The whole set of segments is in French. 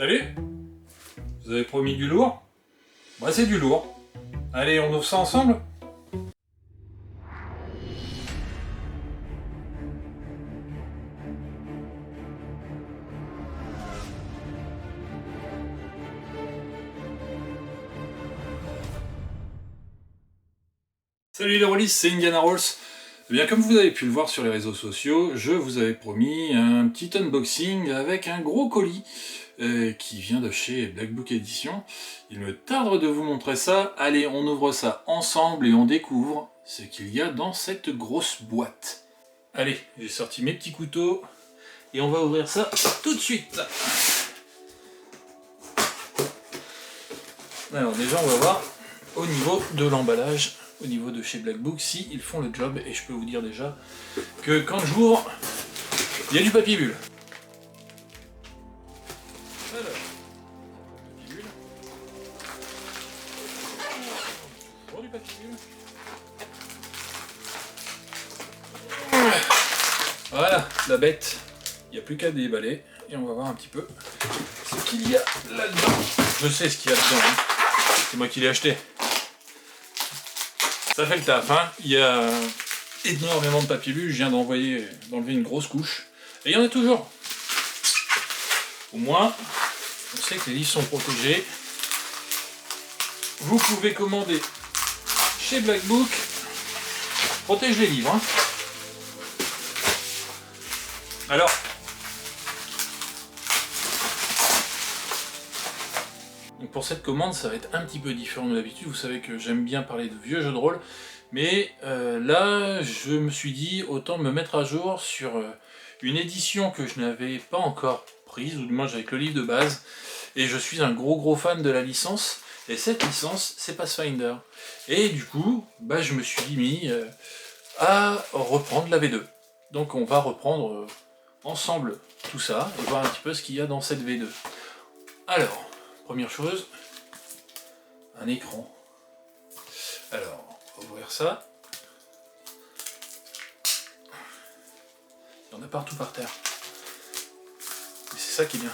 Salut! Vous avez promis du lourd? Bah c'est du lourd. Allez, on ouvre ça ensemble? Salut les rôlistes, c'est Indiana Rolls. Eh bien, comme vous avez pu le voir sur les réseaux sociaux, je vous avais promis un petit unboxing avec un gros colis qui vient de chez Black Book Edition. Il me tarde de vous montrer ça. Allez, on ouvre ça ensemble et on découvre ce qu'il y a dans cette grosse boîte. Allez, j'ai sorti mes petits couteaux et on va ouvrir ça tout de suite. Alors déjà, on va voir au niveau de l'emballage, au niveau de chez Black Book, si ils font le job. Et je peux vous dire déjà que quand j'ouvre, il y a du papier bulle. Alors, papier bulle. Toujours du papier bulle. Voilà, la bête. Il n'y a plus qu'à déballer et on va voir un petit peu ce qu'il y a là-dedans. Je sais ce qu'il y a dedans, hein. C'est moi qui l'ai acheté. Ça fait le taf, hein. Il y a énormément de papier bulle, je viens d'enlever une grosse couche. Et il y en a toujours. Au moins, on sait que les livres sont protégés. Vous pouvez commander chez Black Book. Protège les livres, hein. Alors, pour cette commande, ça va être un petit peu différent de d'habitude. Vous savez que j'aime bien parler de vieux jeux de rôle, mais là, je me suis dit autant me mettre à jour sur une édition que je n'avais pas encore prise, ou du moins j'avais que le livre de base, et je suis un gros fan de la licence, et cette licence, c'est Pathfinder. Et du coup, bah, je me suis mis à reprendre la V2. Donc on va reprendre ensemble tout ça, et voir un petit peu ce qu'il y a dans cette V2. Alors, première chose, un écran. Alors, on va ouvrir ça. Il y en a partout par terre. Et c'est ça qui est bien.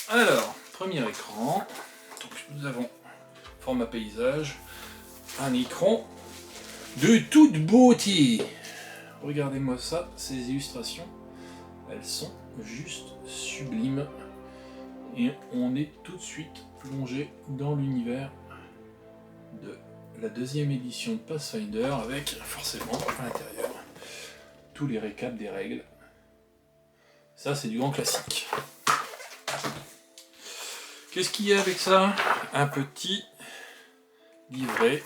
Alors, premier écran. Donc nous avons format paysage, un écran de toute beauté. Regardez-moi ça, ces illustrations, elles sont juste sublimes. Et on est tout de suite plongé dans l'univers de la deuxième édition de Pathfinder avec forcément à l'intérieur tous les récaps des règles. Ça c'est du grand classique. Qu'est-ce qu'il y a avec ça? Un petit livret,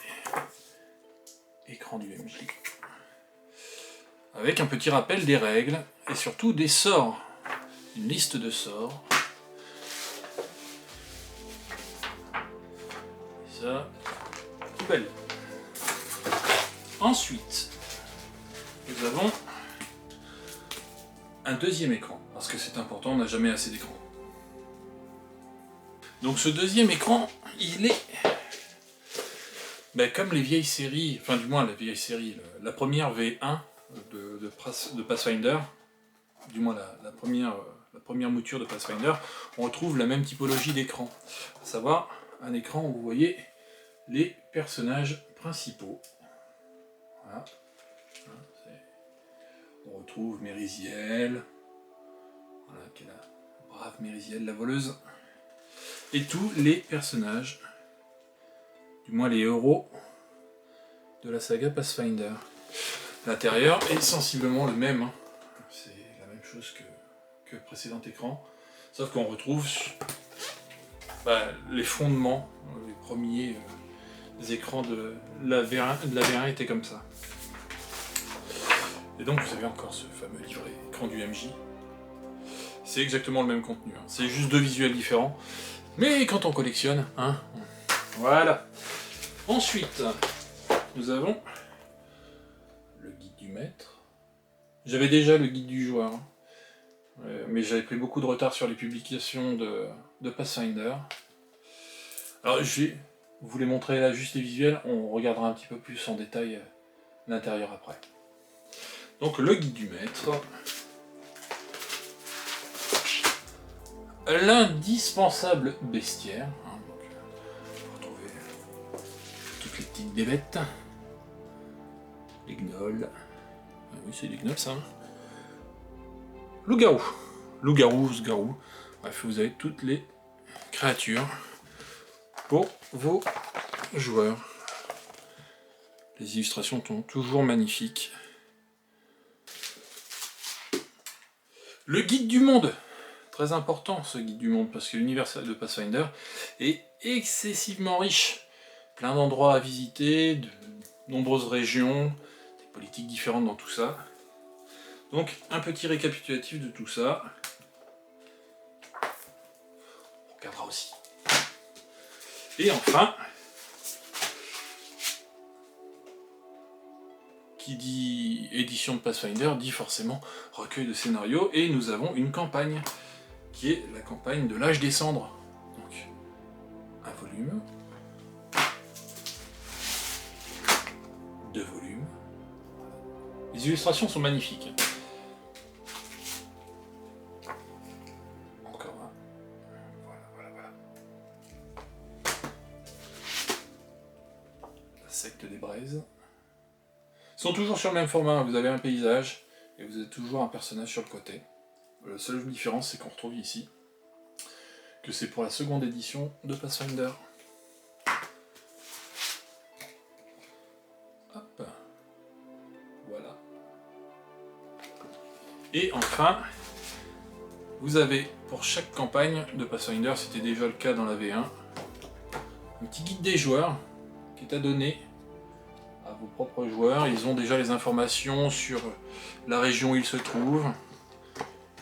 écran du MJ, avec un petit rappel des règles et surtout des sorts. Une liste de sorts. Ça, poubelle. Ensuite, nous avons un deuxième écran, parce que c'est important, on n'a jamais assez d'écran. Donc ce deuxième écran, il est comme les vieilles séries, enfin du moins la vieille série, la première V1 de Pathfinder, du moins la première mouture de Pathfinder, on retrouve la même typologie d'écran, à savoir un écran où vous voyez les personnages principaux. Voilà. On retrouve Mériziel, voilà, qui est la brave Mériziel, la voleuse, et tous les personnages, du moins les héros de la saga Pathfinder. L'intérieur est sensiblement le même, hein. C'est la même chose que le précédent écran, sauf qu'on retrouve les fondements, les premiers écrans de la V1 étaient comme ça. Et donc vous avez encore ce fameux livret, écran du MJ. C'est exactement le même contenu, hein. C'est juste deux visuels différents. Mais quand on collectionne, hein, voilà. Ensuite, nous avons le guide du maître. J'avais déjà le guide du joueur, hein. Mais j'avais pris beaucoup de retard sur les publications de Pathfinder. Alors je vais vous les montrer là juste les visuels, on regardera un petit peu plus en détail l'intérieur après. Donc le guide du maître. l'indispensable bestiaire. Hein, donc, pour retrouver toutes les petites bébêtes. Les gnolls. Ah oui, c'est des gnolls ça. Hein. Loup-garou. Loup-garou, sgarou. Bref, vous avez toutes les créatures pour vos joueurs. Les illustrations sont toujours magnifiques. Le guide du monde. Très important ce guide du monde parce que l'univers de Pathfinder est excessivement riche. Plein d'endroits à visiter, de nombreuses régions, des politiques différentes dans tout ça. Donc un petit récapitulatif de tout ça. On regardera aussi. Et enfin, qui dit édition de Pathfinder dit forcément recueil de scénarios, et nous avons une campagne, qui est la campagne de l'âge des cendres. Donc, un volume, 2 volumes. Les illustrations sont magnifiques. Encore un. Voilà. La secte des braises. Ils sont toujours sur le même format, vous avez un paysage, et vous avez toujours un personnage sur le côté. La seule différence, c'est qu'on retrouve ici que c'est pour la seconde édition de Pathfinder. Hop. Voilà. Et enfin, vous avez pour chaque campagne de Pathfinder, c'était déjà le cas dans la V1, un petit guide des joueurs qui est à donner à vos propres joueurs. Ils ont déjà les informations sur la région où ils se trouvent,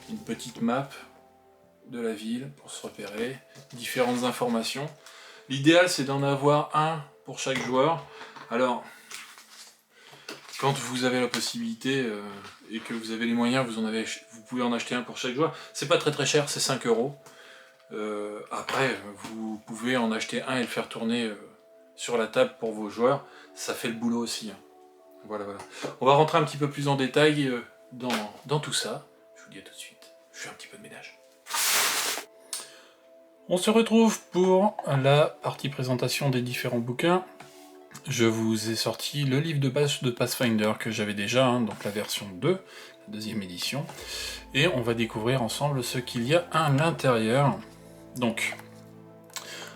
une petite map de la ville pour se repérer, différentes informations. L'idéal c'est d'en avoir un pour chaque joueur. Alors, quand vous avez la possibilité et que vous avez les moyens, vous pouvez en acheter un pour chaque joueur. C'est pas très cher, c'est 5 €. Après, vous pouvez en acheter un et le faire tourner sur la table pour vos joueurs. Ça fait le boulot aussi. Hein. Voilà. On va rentrer un petit peu plus en détail dans tout ça. Je vous dis à tout de suite. Je fais un petit peu de ménage. On se retrouve pour la partie présentation des différents bouquins. Je vous ai sorti le livre de base de Pathfinder que j'avais déjà, hein, donc la version 2, la deuxième édition. Et on va découvrir ensemble ce qu'il y a à l'intérieur. Donc,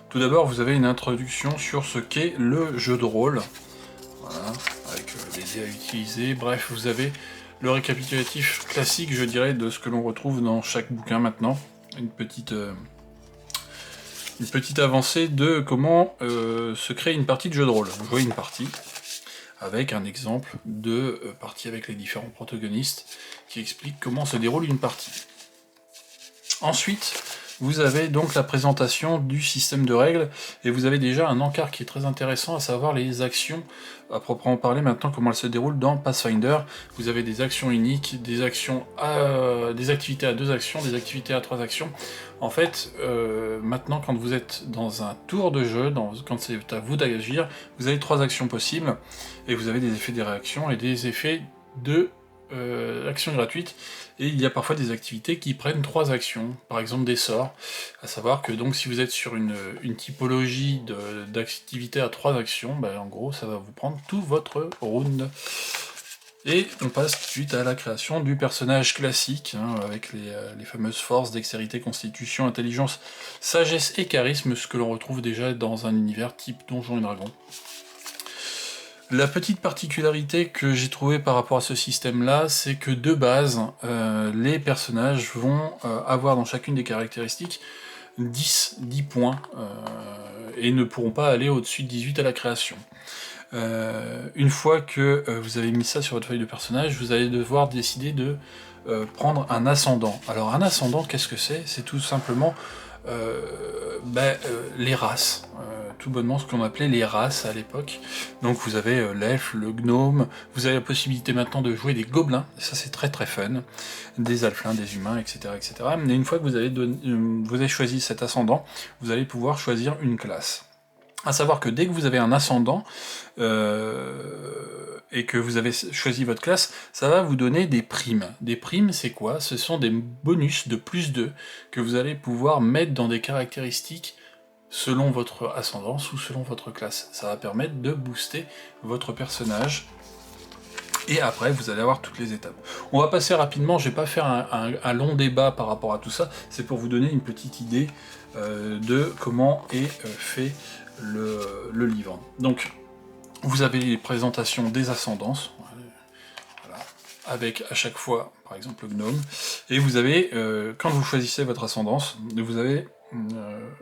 tout d'abord, vous avez une introduction sur ce qu'est le jeu de rôle. Voilà, avec les dés à utiliser. Bref, vous avez le récapitulatif classique, je dirais, de ce que l'on retrouve dans chaque bouquin maintenant. Une petite avancée de comment se créer une partie de jeu de rôle. Vous jouez une partie avec un exemple de partie avec les différents protagonistes qui explique comment se déroule une partie. Ensuite, vous avez donc la présentation du système de règles, et vous avez déjà un encart qui est très intéressant, à savoir les actions, à proprement parler maintenant, comment elles se déroulent dans Pathfinder. Vous avez des actions uniques, des activités à 2 actions, des activités à 3 actions. En fait, maintenant, quand vous êtes dans un tour de jeu, quand c'est à vous d'agir, vous avez 3 actions possibles, et vous avez des effets des réactions et des effets de actions gratuites, et il y a parfois des activités qui prennent 3 actions, par exemple des sorts, à savoir que donc si vous êtes sur une typologie d'activités à 3 actions, ben, en gros ça va vous prendre tout votre round. Et on passe tout de suite à la création du personnage classique, hein, avec les fameuses forces, dextérité, constitution, intelligence, sagesse et charisme, ce que l'on retrouve déjà dans un univers type Donjons et Dragons. La petite particularité que j'ai trouvée par rapport à ce système-là, c'est que de base, les personnages vont avoir dans chacune des caractéristiques 10 points, et ne pourront pas aller au-dessus de 18 à la création. Une fois que vous avez mis ça sur votre feuille de personnage, vous allez devoir décider de prendre un ascendant. Alors un ascendant, qu'est-ce que c'est ? C'est tout simplement les races, tout bonnement ce qu'on appelait les races à l'époque. Donc vous avez l'elfe, le gnome, vous avez la possibilité maintenant de jouer des gobelins, et ça c'est très fun, des alflins, des humains, etc. Mais une fois que vous avez choisi cet ascendant, vous allez pouvoir choisir une classe. À savoir que dès que vous avez un ascendant, et que vous avez choisi votre classe, ça va vous donner des primes. Des primes, c'est quoi? Ce sont des bonus de plus 2 que vous allez pouvoir mettre dans des caractéristiques selon votre ascendance ou selon votre classe. Ça va permettre de booster votre personnage. Et après, vous allez avoir toutes les étapes. On va passer rapidement, je ne vais pas faire un long débat par rapport à tout ça, c'est pour vous donner une petite idée de comment est fait le livre. Donc, vous avez les présentations des ascendances, voilà, avec à chaque fois, par exemple, le gnome, et vous avez, quand vous choisissez votre ascendance, vous avez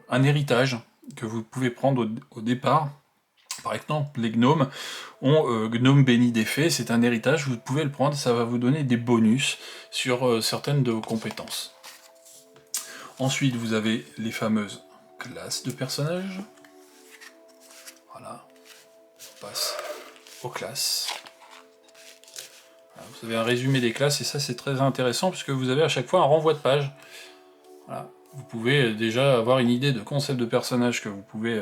un héritage que vous pouvez prendre au départ. Par exemple, les gnomes ont gnome béni des fées, c'est un héritage, vous pouvez le prendre, ça va vous donner des bonus sur certaines de vos compétences. Ensuite, vous avez les fameuses classes de personnages. Voilà, on passe aux classes. Voilà, vous avez un résumé des classes, et ça c'est très intéressant, puisque vous avez à chaque fois un renvoi de page. Voilà. Vous pouvez déjà avoir une idée de concept de personnage que vous pouvez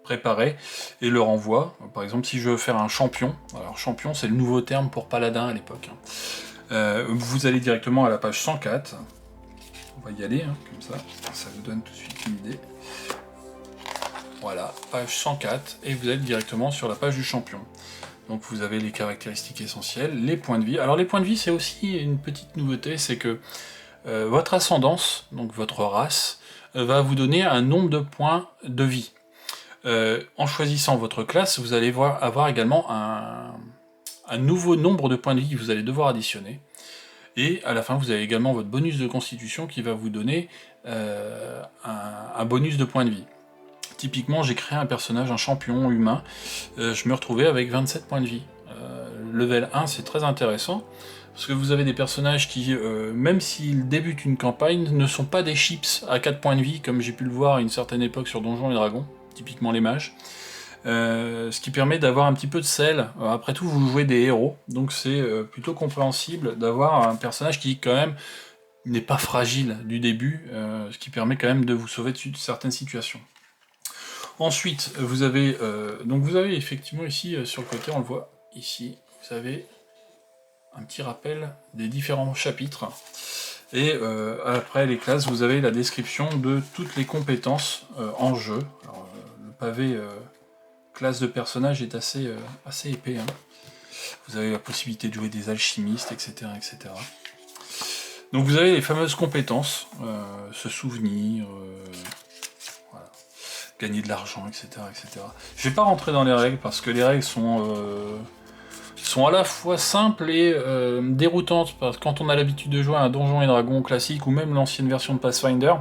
préparer et le renvoi. Par exemple, si je veux faire un champion, alors champion c'est le nouveau terme pour paladin à l'époque, vous allez directement à la page 104, on va y aller, comme ça vous donne tout de suite une idée. Voilà, page 104, et vous êtes directement sur la page du champion. Donc vous avez les caractéristiques essentielles, les points de vie. Alors les points de vie, c'est aussi une petite nouveauté, c'est que votre ascendance, donc votre race, va vous donner un nombre de points de vie. En choisissant votre classe, vous allez avoir également un nouveau nombre de points de vie que vous allez devoir additionner. Et à la fin, vous avez également votre bonus de constitution qui va vous donner un bonus de points de vie. Typiquement, j'ai créé un personnage, un champion humain, je me retrouvais avec 27 points de vie. Level 1, c'est très intéressant, parce que vous avez des personnages qui, même s'ils débutent une campagne, ne sont pas des chips à 4 points de vie, comme j'ai pu le voir à une certaine époque sur Donjons et Dragons, typiquement les mages. Ce qui permet d'avoir un petit peu de sel. Après tout, vous jouez des héros, donc c'est plutôt compréhensible d'avoir un personnage qui, quand même, n'est pas fragile du début, ce qui permet quand même de vous sauver de certaines situations. Ensuite, vous avez effectivement ici, sur le côté, on le voit ici, vous avez un petit rappel des différents chapitres. Et après les classes, vous avez la description de toutes les compétences en jeu. Alors, le pavé classe de personnage est assez épais. Vous avez la possibilité de jouer des alchimistes, etc. etc. Donc vous avez les fameuses compétences, se souvenir, voilà, gagner de l'argent, etc., etc. Je vais pas rentrer dans les règles, parce que les règles sont à la fois simples et déroutantes, parce que quand on a l'habitude de jouer à un Donjons et Dragons classique, ou même l'ancienne version de Pathfinder,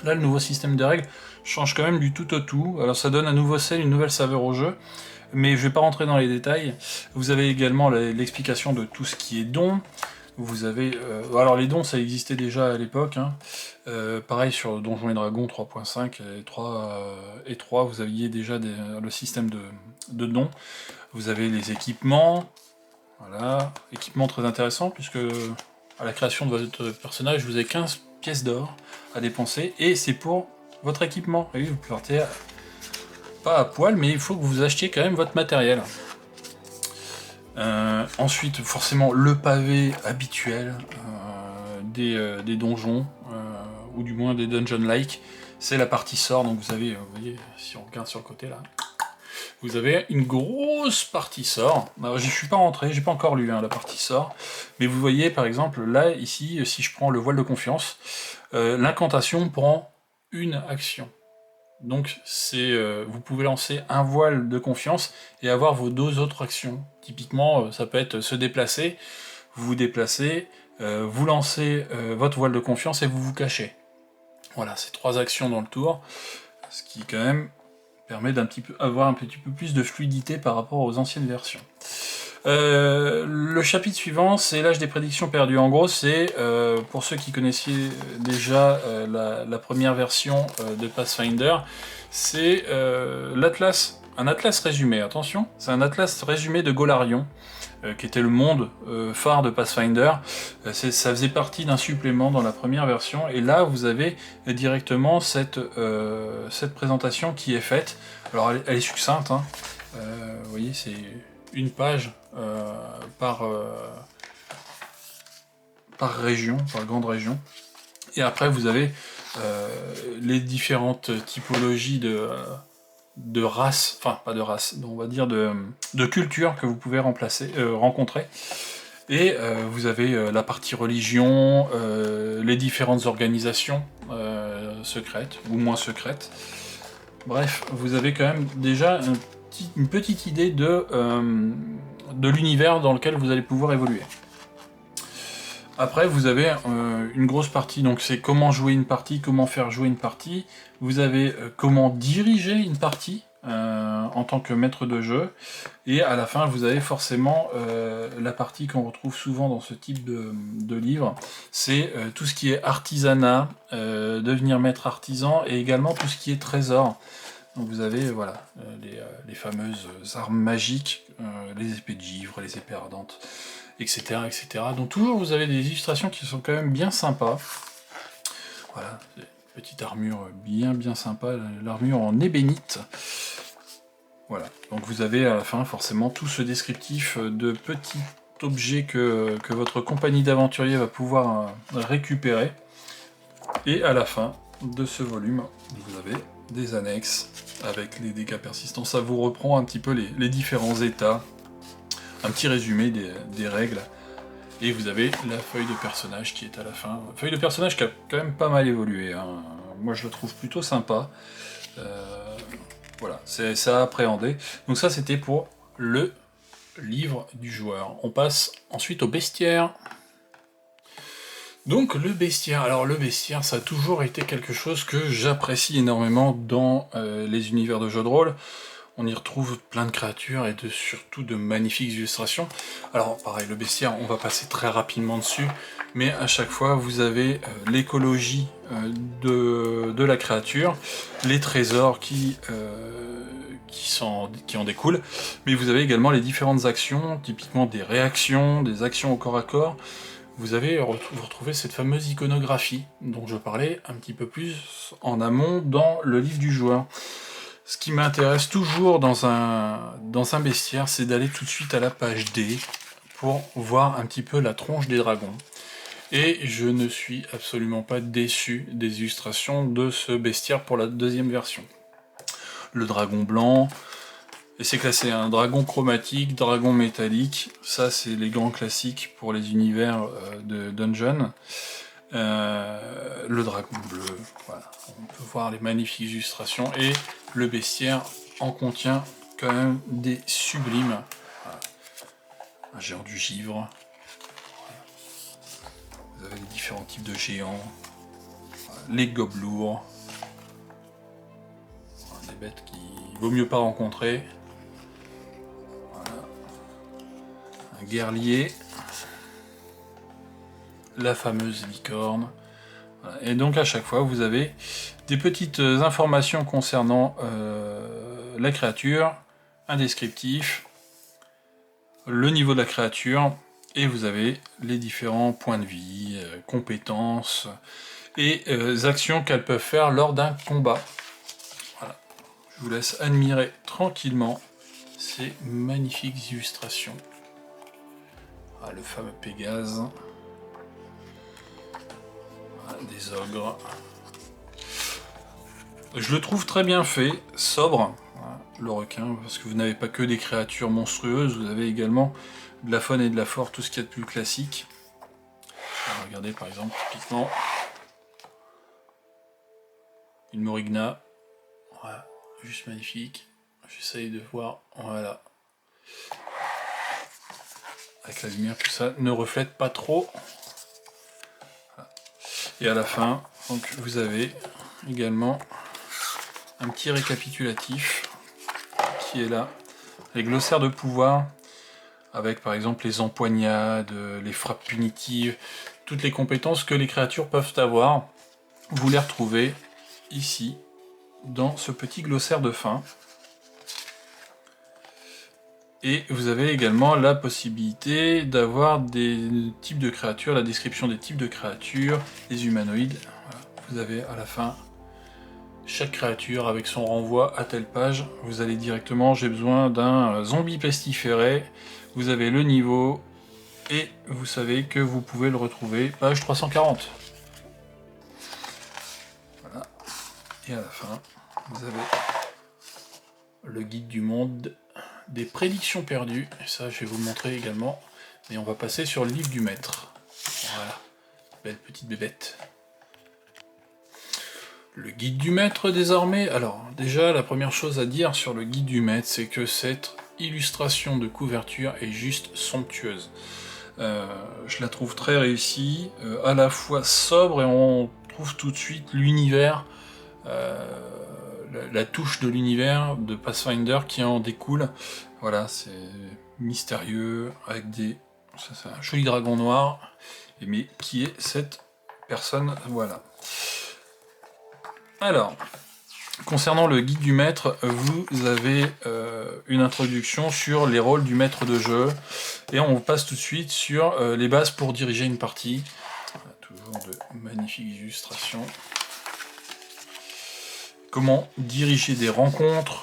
là le nouveau système de règles change quand même du tout au tout. Alors ça donne un nouveau sel, une nouvelle saveur au jeu, mais je vais pas rentrer dans les détails. Vous avez également l'explication de tout ce qui est dons. Vous avez... alors les dons, ça existait déjà à l'époque. Pareil sur Donjons et Dragons 3.5 et 3, vous aviez déjà le système de dons. Vous avez les équipements. Voilà, équipement très intéressant, puisque à la création de votre personnage, vous avez 15 pièces d'or à dépenser, et c'est pour votre équipement. Et oui, vous partez pas à poil, mais il faut que vous achetiez quand même votre matériel. Ensuite, forcément, le pavé habituel des donjons, ou du moins des dungeons-like, c'est la partie sort. Donc vous avez, vous voyez, si on regarde sur le côté là, vous avez une grosse partie sort. Alors je suis pas rentré, j'ai pas encore lu la partie sort, mais vous voyez par exemple là, ici, si je prends le voile de confiance, l'incantation prend une action. Donc vous pouvez lancer un voile de confiance et avoir vos 2 autres actions. Typiquement, ça peut être se déplacer, vous vous déplacez, vous lancez votre voile de confiance et vous vous cachez. Voilà, c'est 3 actions dans le tour, ce qui quand même permet d'avoir un petit peu plus de fluidité par rapport aux anciennes versions. Le chapitre suivant, c'est l'âge des prédictions perdues. En gros, c'est, pour ceux qui connaissaient déjà la première version de Pathfinder, c'est l'atlas, un atlas résumé, attention, c'est un atlas résumé de Golarion, qui était le monde phare de Pathfinder. Ça faisait partie d'un supplément dans la première version, et là vous avez directement cette présentation qui est faite. Alors elle est succincte, hein. Vous voyez, c'est une page par région, par grande région. Et après vous avez les différentes typologies de races, enfin pas de races, on va dire de cultures que vous pouvez rencontrer. Et vous avez la partie religion, les différentes organisations secrètes ou moins secrètes. Bref, vous avez quand même déjà une petite idée de l'univers dans lequel vous allez pouvoir évoluer. Après, vous avez une grosse partie, donc c'est comment jouer une partie, comment faire jouer une partie. Vous avez comment diriger une partie en tant que maître de jeu. Et à la fin, vous avez forcément la partie qu'on retrouve souvent dans ce type de livre. C'est tout ce qui est artisanat, devenir maître artisan, et également tout ce qui est trésor. Donc vous avez voilà, les fameuses armes magiques, les épées de givre, les épées ardentes, etc., etc. Donc toujours vous avez des illustrations qui sont quand même bien sympas. Voilà, petite armure bien sympa, l'armure en ébénite. Voilà, donc vous avez à la fin forcément tout ce descriptif de petits objets que votre compagnie d'aventuriers va pouvoir récupérer. Et à la fin de ce volume, vous avez des annexes avec les dégâts persistants. Ça vous reprend un petit peu les différents états, un petit résumé des règles. Et vous avez la feuille de personnage qui est à la fin. Feuille de personnage qui a quand même pas mal évolué, hein. Moi je la trouve plutôt sympa. Voilà, c'est ça à appréhender. Donc ça c'était pour le livre du joueur. On passe ensuite au bestiaire. Donc le bestiaire, alors le bestiaire ça a toujours été quelque chose que j'apprécie énormément dans les univers de jeux de rôle. On y retrouve plein de créatures et surtout de magnifiques illustrations. Alors pareil, le bestiaire, on va passer très rapidement dessus, mais à chaque fois vous avez l'écologie de la créature, les trésors qui en découlent, mais vous avez également les différentes actions, typiquement des réactions, des actions au corps à corps. Vous retrouvez cette fameuse iconographie dont je parlais un petit peu plus en amont dans le livre du joueur. Ce qui m'intéresse toujours dans un bestiaire, c'est d'aller tout de suite à la page D pour voir un petit peu la tronche des dragons. Et je ne suis absolument pas déçu des illustrations de ce bestiaire pour la deuxième version. Le dragon blanc, et c'est classé un dragon chromatique, dragon métallique, ça c'est les grands classiques pour les univers de Dungeon. Le dragon bleu, voilà. On peut voir les magnifiques illustrations, et le bestiaire en contient quand même des sublimes. Voilà. Un géant du givre. Vous avez les différents types de géants. Voilà. Les gobelours. Voilà, des bêtes qu'il vaut mieux pas rencontrer. Voilà. Un guerrier. La fameuse licorne. Voilà. Et donc à chaque fois vous avez des petites informations concernant la créature, un descriptif, le niveau de la créature, et vous avez les différents points de vie, compétences et actions qu'elles peuvent faire lors d'un combat. Voilà. Je vous laisse admirer tranquillement ces magnifiques illustrations. Ah, le fameux Pégase. Des ogres. Je le trouve très bien fait, sobre, voilà, le requin, parce que vous n'avez pas que des créatures monstrueuses, vous avez également de la faune et de la flore, tout ce qu'il y a de plus classique. Regardez par exemple, typiquement, une Morigna, voilà, juste magnifique. J'essaye de voir, voilà, avec la lumière que ça ne reflète pas trop. Voilà. Et à la fin, donc, vous avez également un petit récapitulatif qui est là, les glossaires de pouvoir, avec par exemple les empoignades, les frappes punitives, toutes les compétences que les créatures peuvent avoir. Vous les retrouvez ici, dans ce petit glossaire de fin. Et vous avez également la possibilité d'avoir des types de créatures, la description des types de créatures, les humanoïdes. Voilà. Vous avez à la fin chaque créature avec son renvoi à telle page. Vous allez directement, j'ai besoin d'un zombie pestiféré. Vous avez le niveau et vous savez que vous pouvez le retrouver page 340. Voilà. Et à la fin, vous avez le guide du monde des prédictions perdues. Et ça, je vais vous le montrer également. Et on va passer sur le livre du maître. Voilà. Belle petite bébête. Le guide du maître désormais. Alors, déjà, la première chose à dire sur le guide du maître, c'est que cette illustration de couverture est juste somptueuse. Je la trouve très réussie, à la fois sobre et on trouve tout de suite l'univers, la touche de l'univers de Pathfinder qui en découle. Voilà, c'est mystérieux, avec des... Ça, c'est un joli dragon noir, mais qui est cette personne, voilà. Alors, concernant le guide du maître, vous avez une introduction sur les rôles du maître de jeu, et on passe tout de suite sur les bases pour diriger une partie. Toujours de magnifiques illustrations. Comment diriger des rencontres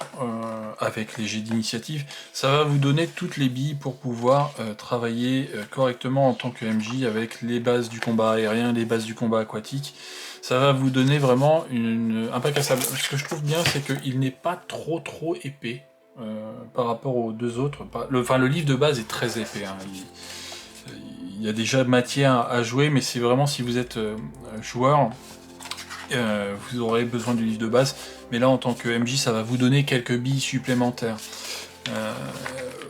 avec les jets d'initiative. Ça va vous donner toutes les billes pour pouvoir travailler correctement en tant que MJ avec les bases du combat aérien, les bases du combat aquatique. Ça va vous donner vraiment un pack à sable. Ce que je trouve bien, c'est qu'il n'est pas trop épais par rapport aux deux autres. Le livre de base est très épais. Hein. Il y a déjà matière à jouer, mais c'est vraiment si vous êtes joueur, vous aurez besoin du livre de base. Mais là, en tant que MJ, ça va vous donner quelques billes supplémentaires.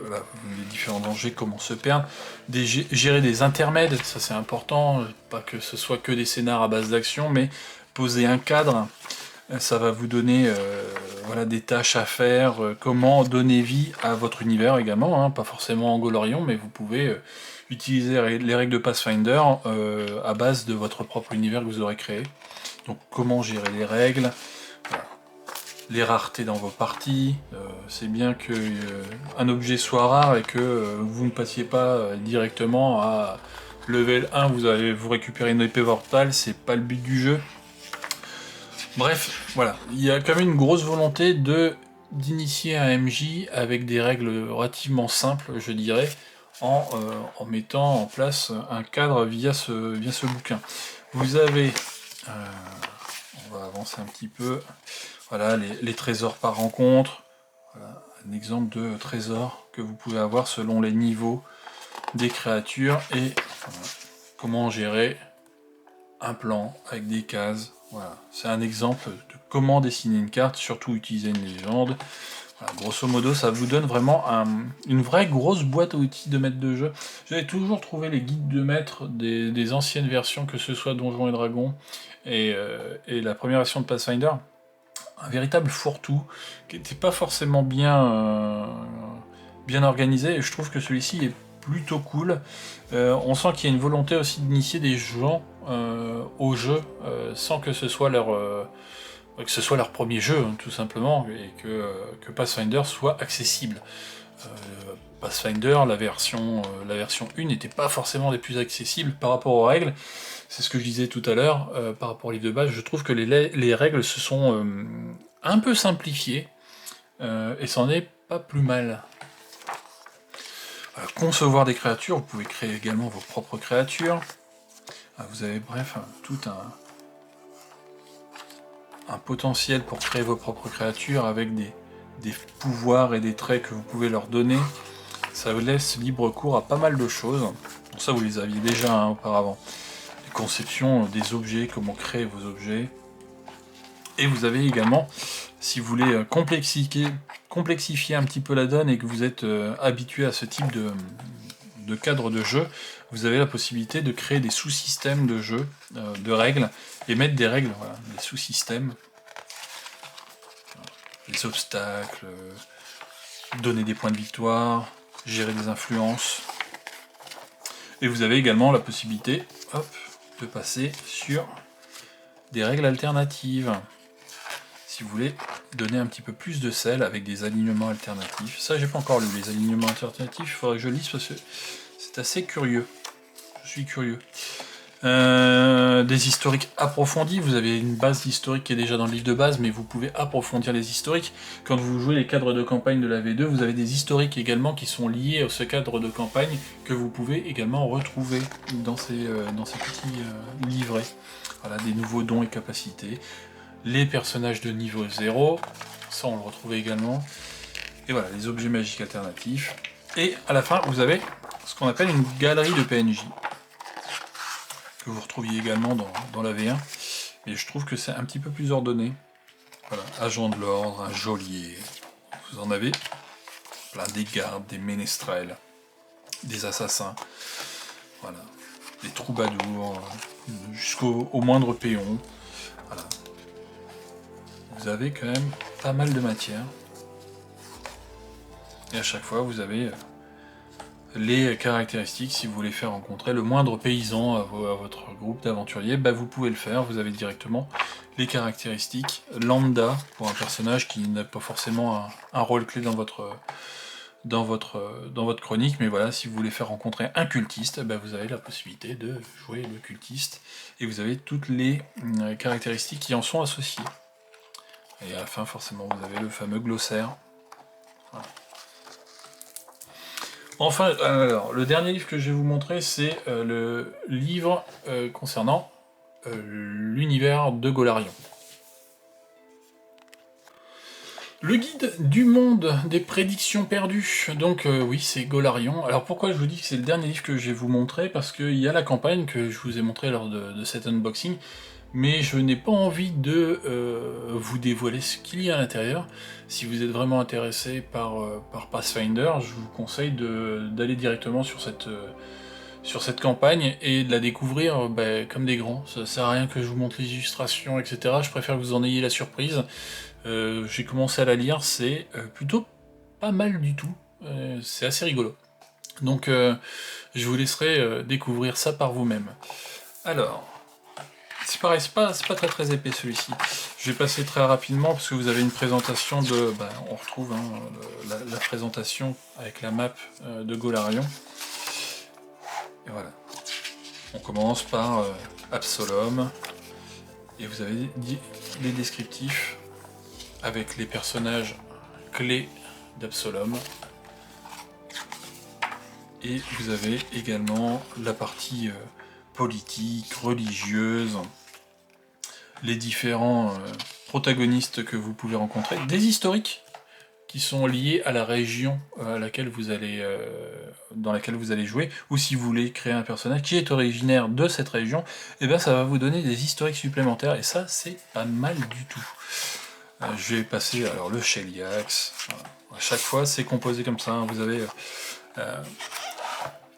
Voilà, les différents dangers, comment se perdre. Gérer des intermèdes, ça c'est important, pas que ce soit que des scénars à base d'action, mais poser un cadre, ça va vous donner voilà, des tâches à faire, comment donner vie à votre univers également, hein, pas forcément en Golarion, mais vous pouvez utiliser les règles de Pathfinder à base de votre propre univers que vous aurez créé. Donc comment gérer les règles, voilà. Les raretés dans vos parties, c'est bien que un objet soit rare et que vous ne passiez pas directement à level 1, vous récupérez une épée mortale, c'est pas le but du jeu. Bref, voilà, il y a quand même une grosse volonté d'initier un MJ avec des règles relativement simples, je dirais, en mettant en place un cadre via ce bouquin. Vous avez, on va avancer un petit peu, voilà, les trésors par rencontre, voilà, un exemple de trésor que vous pouvez avoir selon les niveaux des créatures et voilà, comment gérer un plan avec des cases. Voilà, c'est un exemple de comment dessiner une carte, surtout utiliser une légende. Voilà, grosso modo, ça vous donne vraiment une vraie grosse boîte à outils de maître de jeu. J'avais toujours trouvé les guides de maître des anciennes versions, que ce soit Donjons et Dragons et la première version de Pathfinder, un véritable fourre-tout qui n'était pas forcément bien organisé, et je trouve que celui-ci est plutôt cool. On sent qu'il y a une volonté aussi d'initier des gens au jeu sans que ce soit leur premier jeu, hein, tout simplement, et que Pathfinder soit accessible. Pathfinder, la version 1 n'était pas forcément des plus accessibles par rapport aux règles. C'est ce que je disais tout à l'heure, par rapport au livre de base, je trouve que les règles se sont un peu simplifiées, et c'en est pas plus mal. Concevoir des créatures, vous pouvez créer également vos propres créatures. Vous avez bref tout un potentiel pour créer vos propres créatures avec des pouvoirs et des traits que vous pouvez leur donner. Ça vous laisse libre cours à pas mal de choses. Bon, ça vous les aviez déjà hein, auparavant. Les conceptions des objets, comment créer vos objets. Et vous avez également, si vous voulez complexifier un petit peu la donne et que vous êtes habitué à ce type de cadre de jeu, vous avez la possibilité de créer des sous-systèmes de jeu, de règles, et mettre des règles, voilà, des sous-systèmes, des obstacles, donner des points de victoire, gérer des influences. Et vous avez également la possibilité de passer sur des règles alternatives. Si vous voulez donner un petit peu plus de sel avec des alignements alternatifs. Ça, j'ai pas encore lu les alignements alternatifs, il faudrait que je lise parce que c'est assez curieux. Je suis curieux. Des historiques approfondis, vous avez une base d'historique qui est déjà dans le livre de base, mais vous pouvez approfondir les historiques. Quand vous jouez les cadres de campagne de la V2, vous avez des historiques également qui sont liés à ce cadre de campagne que vous pouvez également retrouver dans ces petits livrets. Voilà, des nouveaux dons et capacités. Les personnages de niveau 0, ça on le retrouve également. Et voilà, les objets magiques alternatifs. Et à la fin, vous avez ce qu'on appelle une galerie de PNJ. Que vous retrouviez également dans la V1, et je trouve que c'est un petit peu plus ordonné. Voilà, agent de l'ordre, un geôlier, vous en avez plein, des gardes, des ménestrels, des assassins, voilà, des troubadours, jusqu'au moindre péon. Voilà. Vous avez quand même pas mal de matière, et à chaque fois vous avez les caractéristiques. Si vous voulez faire rencontrer le moindre paysan à votre groupe d'aventuriers, bah vous pouvez le faire, vous avez directement les caractéristiques lambda pour un personnage qui n'a pas forcément un rôle clé dans votre chronique, mais voilà, si vous voulez faire rencontrer un cultiste, bah vous avez la possibilité de jouer le cultiste, et vous avez toutes les caractéristiques qui en sont associées. Et à la fin, forcément, vous avez le fameux glossaire. Voilà. Enfin, alors, le dernier livre que je vais vous montrer, c'est le livre concernant l'univers de Golarion. Le guide du monde des prédictions perdues. Donc oui, c'est Golarion. Alors pourquoi je vous dis que c'est le dernier livre que je vais vous montrer? Parce qu'il y a la campagne que je vous ai montré lors de cet unboxing, mais je n'ai pas envie de vous dévoiler ce qu'il y a à l'intérieur. Si vous êtes vraiment intéressé par Pathfinder, je vous conseille d'aller directement sur cette campagne et de la découvrir comme des grands. Ça sert à rien que je vous montre les illustrations, etc. Je préfère que vous en ayez la surprise. J'ai commencé à la lire, c'est plutôt pas mal du tout. C'est assez rigolo. Donc je vous laisserai découvrir ça par vous-même. Alors, c'est pareil, c'est pas très épais celui-ci. Je vais passer très rapidement parce que vous avez une présentation de... on retrouve la présentation avec la map de Golarion. Et voilà. On commence par Absolom. Et vous avez les descriptifs avec les personnages clés d'Absolom. Et vous avez également la partie politique, religieuse, les différents protagonistes que vous pouvez rencontrer, des historiques qui sont liés à la région dans laquelle vous allez jouer, ou si vous voulez créer un personnage qui est originaire de cette région, et bien ça va vous donner des historiques supplémentaires, et ça c'est pas mal du tout. Je vais passer alors le Sheliax. Voilà. À chaque fois c'est composé comme ça, hein. Vous avez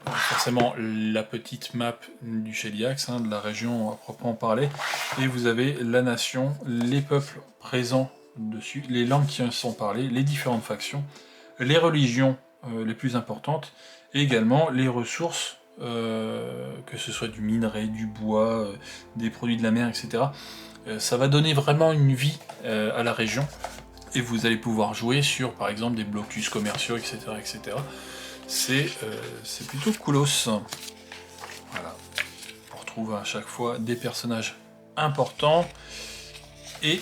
forcément la petite map du Sheliax, hein, de la région à proprement parler, et vous avez la nation, les peuples présents dessus, les langues qui en sont parlées, les différentes factions, les religions les plus importantes, et également les ressources, que ce soit du minerai, du bois, des produits de la mer, etc. Ça va donner vraiment une vie à la région, et vous allez pouvoir jouer sur par exemple des blocus commerciaux, etc. etc. C'est plutôt coolos. Voilà. On retrouve à chaque fois des personnages importants et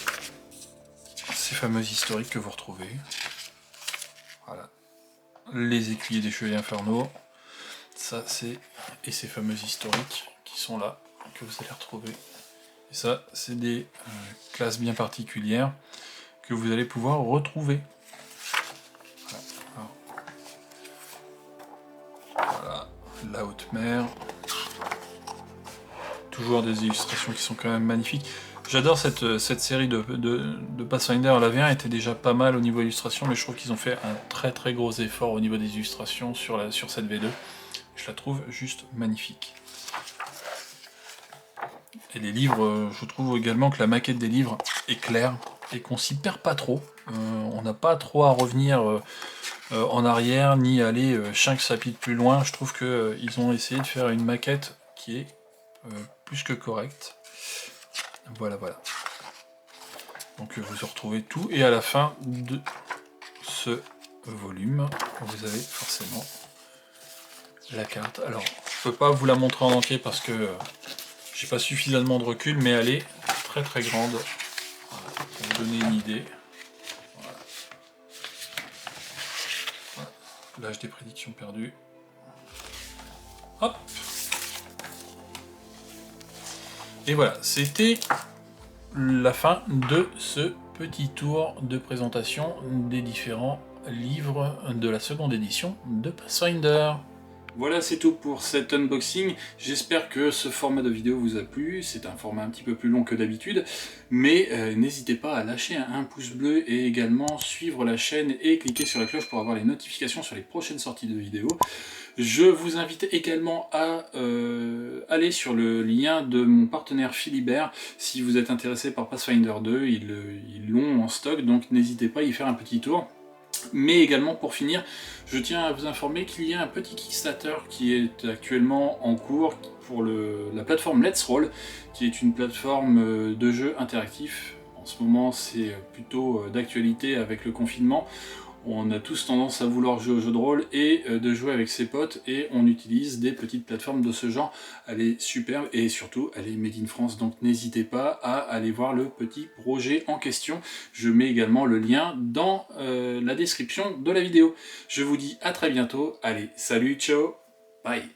ces fameux historiques que vous retrouvez. Voilà. Les écuyers des chevaliers infernaux. Ça c'est. Et ces fameux historiques qui sont là, que vous allez retrouver. Et ça, c'est des classes bien particulières que vous allez pouvoir retrouver. Voilà, la haute mer. Toujours des illustrations qui sont quand même magnifiques. J'adore cette série de Pathfinder. La V1 était déjà pas mal au niveau illustration, mais je trouve qu'ils ont fait un très très gros effort au niveau des illustrations sur cette V2. Je la trouve juste magnifique. Et les livres, je trouve également que la maquette des livres est claire et qu'on s'y perd pas trop. On n'a pas trop à revenir en arrière, ni aller 5 chapitres plus loin. Je trouve qu'ils ont essayé de faire une maquette qui est plus que correcte. Voilà, voilà. Donc vous retrouvez tout, et à la fin de ce volume, vous avez forcément la carte. Alors, je peux pas vous la montrer en entier parce que j'ai pas suffisamment de recul, mais elle est très très grande. Voilà, pour vous donner une idée. Voilà. Voilà. L'âge des prédictions perdues. Hop. Et voilà, c'était la fin de ce petit tour de présentation des différents livres de la seconde édition de Pathfinder. Voilà, c'est tout pour cet unboxing. J'espère que ce format de vidéo vous a plu. C'est un format un petit peu plus long que d'habitude, mais n'hésitez pas à lâcher un pouce bleu et également suivre la chaîne et cliquer sur la cloche pour avoir les notifications sur les prochaines sorties de vidéos. Je vous invite également à aller sur le lien de mon partenaire Philibert si vous êtes intéressé par Pathfinder 2. Ils l'ont en stock, donc n'hésitez pas à y faire un petit tour. Mais également, pour finir, je tiens à vous informer qu'il y a un petit Kickstarter qui est actuellement en cours pour la plateforme Let's Roll, qui est une plateforme de jeu interactif. En ce moment, c'est plutôt d'actualité avec le confinement. On a tous tendance à vouloir jouer au jeu de rôle et de jouer avec ses potes, et on utilise des petites plateformes de ce genre. Elle est superbe et surtout elle est made in France, donc n'hésitez pas à aller voir le petit projet en question. Je mets également le lien dans la description de la vidéo. Je vous dis à très bientôt. Allez, salut, ciao, bye.